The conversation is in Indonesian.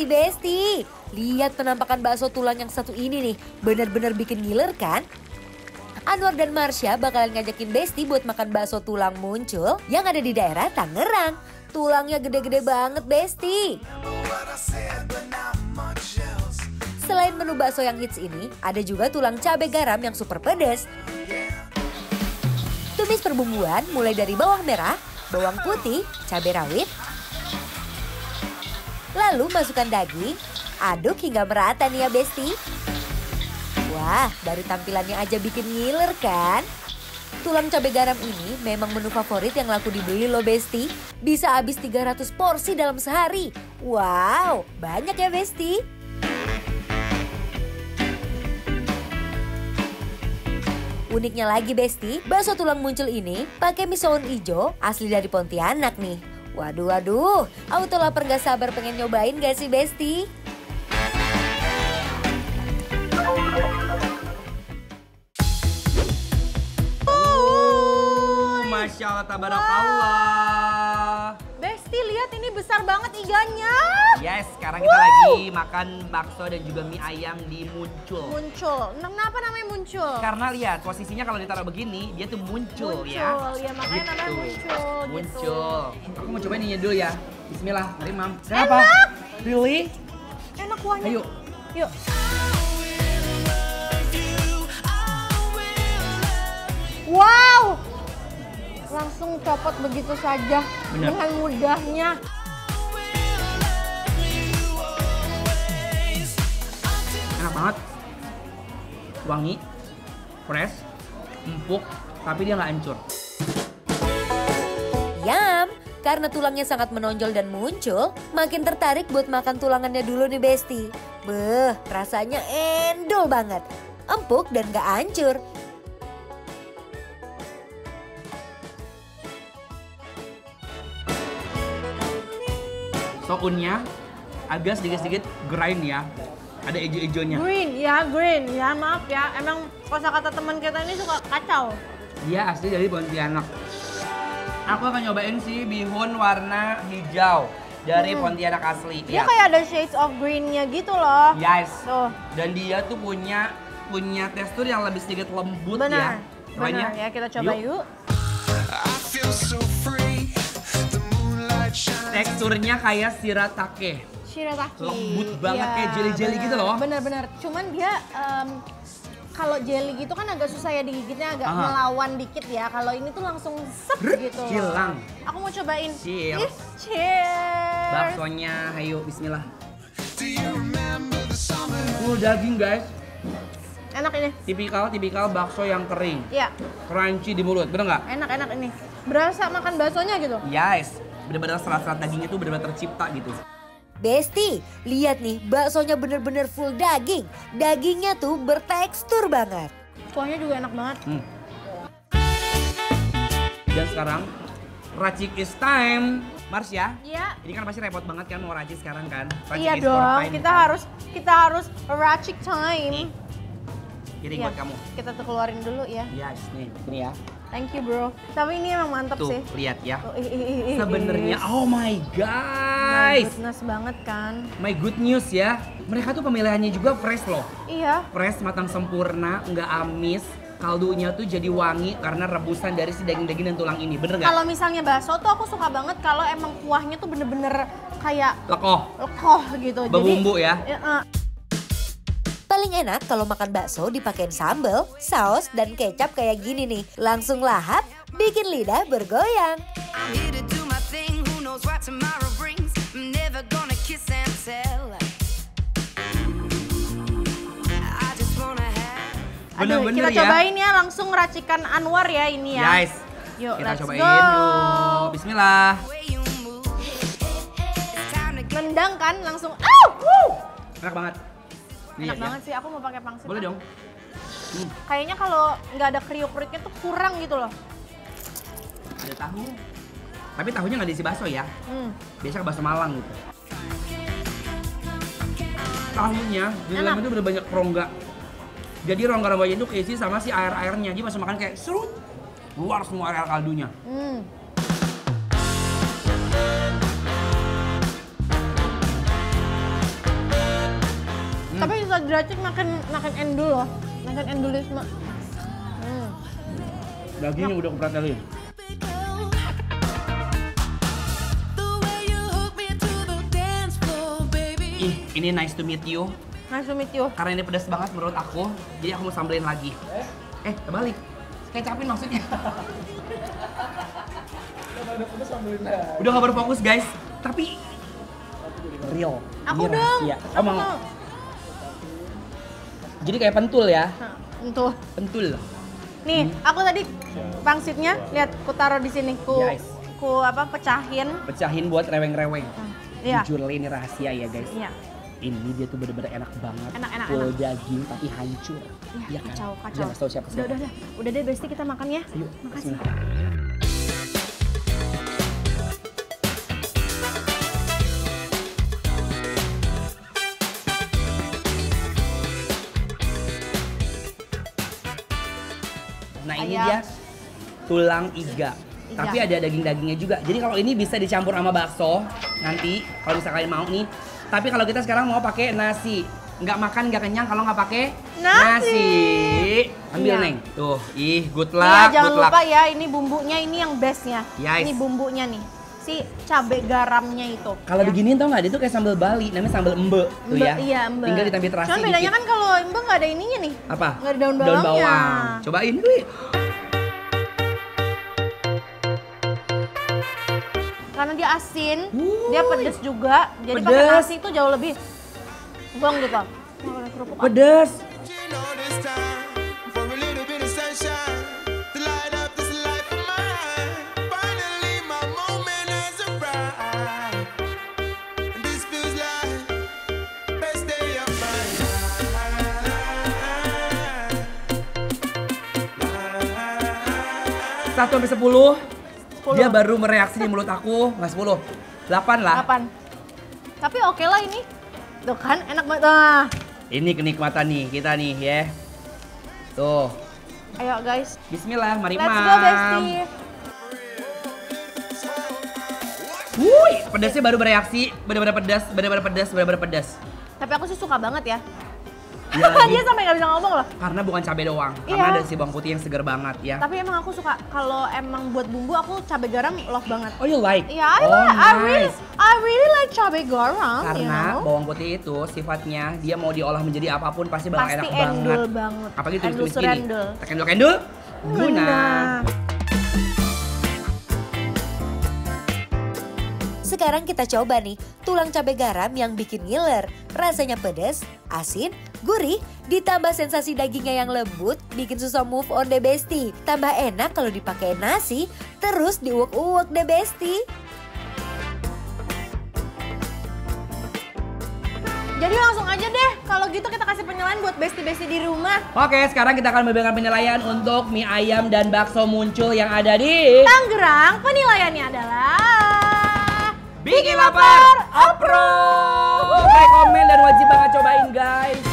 Besti. Lihat penampakan bakso tulang yang satu ini nih. Bener-bener bikin ngiler kan? Anwar dan Marsha bakalan ngajakin Besti buat makan bakso tulang muncul yang ada di daerah Tangerang. Tulangnya gede-gede banget, Besti. Selain menu bakso yang hits ini, ada juga tulang cabai garam yang super pedas. Tumis perbumbuan mulai dari bawang merah, bawang putih, cabai rawit. Lalu masukkan daging, aduk hingga merata nih ya Besti. Wah, dari tampilannya aja bikin ngiler kan? Tulang cabai garam ini memang menu favorit yang laku dibeli loh Besti. Bisa habis 300 porsi dalam sehari. Wow, banyak ya Besti. Uniknya lagi Besti, bakso tulang muncul ini pakai mie soun ijo asli dari Pontianak nih. Waduh, auto lapar gak sabar pengen nyobain gak sih Besti? Masya Allah, tabarakallah. Besti, lihat ini besar banget iganya. Yes, sekarang kita lagi makan bakso dan juga mie ayam di Muncul. Muncul. Kenapa namanya Muncul? Karena lihat posisinya kalau ditaruh begini, dia tuh muncul ya. Ya makanya namanya Muncul. Muncul. Gitu. Aku mau cobain ini dulu ya. Bismillah, mari Mam. Kenapa? Really? Enak kuahnya. Ayo. Yuk. Wow. Langsung copot begitu saja. Bener. Dengan mudahnya. Enak banget. Wangi, fresh, empuk, tapi dia nggak hancur. Yam, karena tulangnya sangat menonjol dan muncul, makin tertarik buat makan tulangannya dulu nih Besti. Beuh, rasanya endol banget. Empuk dan gak hancur. Sounnya agak sedikit-sedikit grind ya. Ada ijo-ijonya. Green ya, maaf ya. Emang kosakata teman kita ini suka kacau. Dia asli dari Pontianak. Aku akan nyobain si bihun warna hijau dari Pontianak asli. Dia kayak ada shades of green-nya gitu loh. Yes. Tuh. Dan dia tuh punya tekstur yang lebih sedikit lembut ya. Benar ya, kita coba yuk. Teksturnya kayak shiratake. Shiratake. Lembut banget kayak jelly-jelly gitu loh. Benar. Cuman dia kalau jelly gitu kan agak susah ya digigitnya, agak melawan dikit ya. Kalau ini tuh langsung sep gitu. Hilang. Aku mau cobain. Cheers. Cheers. Baksonya, ayo bismillah. Daging guys. Enak ini. Tipikal bakso yang kering. Iya. Crunchy di mulut, bener nggak? Enak ini. Berasa makan baksonya gitu. Yes. Bener-bener serat-serat dagingnya tuh bener-bener tercipta gitu. Besti, lihat nih baksonya bener-bener full daging. Dagingnya tuh bertekstur banget. Kuahnya juga enak banget. Dan sekarang, racik is time. Marsha, Iya. ini kan pasti repot banget kan mau racik sekarang kan? Racik Iya is for dong, time, kita kan? harus racik time. Ini Iya, buat kamu. Kita tuh keluarin dulu ya. Yes, nih, ini ya. Thank you bro. Tapi ini emang mantep Tuh, sih. lihat ya. Tuh, Sebenarnya, oh my My guys. goodness banget kan. My good news ya. Mereka tuh pemilihannya juga fresh loh. Iya. Fresh, matang sempurna, nggak amis. Kaldunya tuh jadi wangi karena rebusan dari si daging-daging dan tulang ini. Bener nggak? Kalau misalnya bakso tuh aku suka banget kalau emang kuahnya tuh bener-bener kayak lekoh gitu. Bumbu ya. Paling enak kalau makan bakso dipakein sambal, saus, dan kecap kayak gini nih. Langsung lahap, bikin lidah bergoyang. Aduh, Bener-bener kita cobain ya langsung racikan Anwar ya ini ya. Guys, Yuk, kita let's cobain go. yuk. Bismillah. Nendang kan langsung. Enak banget. Nih, Enak ya. banget sih, aku mau pakai pangsit. Boleh dong. Kayaknya kalau nggak ada kriuk-kriuknya tuh kurang gitu loh. Ada tahu. Tapi tahunya nggak diisi bakso ya. Biasa ke bakso Malang gitu. Tahunya di dalam itu udah banyak rongga. Jadi rongga-rongganya itu keisi sama si air-airnya. Jadi pas makan kayak serut, keluar semua air kaldunya. Sudrajat makan endul loh. Makan endulisme. Dagingnya udah kepratelin. Ih, ini nice to meet you. Nice to meet you. Karena ini pedas banget menurut aku, jadi aku mau sambelin lagi. Terbalik. Kecapin maksudnya. Udah gak berfokus guys, tapi real. Aku Ini dong. rahasia. Aku Mau. mau. Jadi kayak pentul ya? Tuh. Pentul. Nih, aku tadi pangsitnya lihat ku taruh di sini, Yes. ku pecahin. Pecahin buat reweng-reweng. Iya. Jujur ini rahasia ya guys. Iya. Ini dia tuh bener-bener enak banget. Enak. Full daging tapi hancur. Iya, kan? kacau. Jangan kasih tau siapa-siapa. Udah deh, Besti kita makan ya. Yuk, Makasih. bismillah. Nah ini Ayam. dia tulang iga. Tapi ada daging-dagingnya juga. Jadi kalau ini bisa dicampur sama bakso nanti kalau misalnya kalian mau nih. Tapi kalau kita sekarang mau pakai nasi. Nggak makan nggak kenyang kalau nggak pakai nasi. Ambil Iya. Neng. Tuh, good Iya, luck, jangan good luck. lupa ya, ini bumbunya ini yang bestnya. Yes. Ini bumbunya nih, si cabai garamnya itu. Kalau ya. diginiin tau nggak, dia tuh kayak sambal Bali, namanya sambal embe tuh ya. Iya, embe. Tinggal ditambah terasi Cuman bedanya dikit. kan kalau embe nggak ada ininya nih. Apa? Nggak ada daun bawangnya. Cobain dulu. Karena dia asin, Wuih. dia pedes juga. Jadi pakai Pedes. nasi itu jauh lebih gong gitu. Mau ada kerupuk apa? Pedes. Satu sampai 10, 10. dia baru mereaksi di mulut aku. Nggak 10, 8 lah. 8. Tapi oke lah ini. Tuh kan enak banget. Nah, Ini kenikmatan nih kita nih ya. Tuh. ayo guys. Bismillah, mari Let's mam. go Besti. Wuih, pedasnya baru bereaksi. Bener-bener pedas, bener-bener pedas, bener-bener pedas. Tapi aku sih suka banget ya. Ya, Dia sampai nggak bisa ngomong loh. karena bukan cabai doang, Iya. karena ada si bawang putih yang segar banget ya. Tapi emang aku suka kalau emang buat bumbu aku cabai garam love banget. Oh, you like? Iya, Oh, I really like cabai garam, you Karena know. bawang putih itu sifatnya dia mau diolah menjadi apapun pasti bakal Pasti enak endul banget. banget. Apalagi Endul tulis-tulis gini. serendul. Tekendul guna. Sekarang kita coba nih tulang cabai garam yang bikin ngiler. Rasanya pedas, asin, gurih, ditambah sensasi dagingnya yang lembut, bikin susah move on deh Besti. Tambah enak kalau dipakai nasi, terus diuwek-uwek deh Besti. Jadi langsung aja deh, kalau gitu kita kasih penilaian buat besti-besti di rumah. Oke, sekarang kita akan memberikan penilaian untuk mie ayam dan bakso muncul yang ada di Tangerang, penilaiannya adalah... Bikin Lapar Approve. Like, komen, dan wajib banget cobain guys.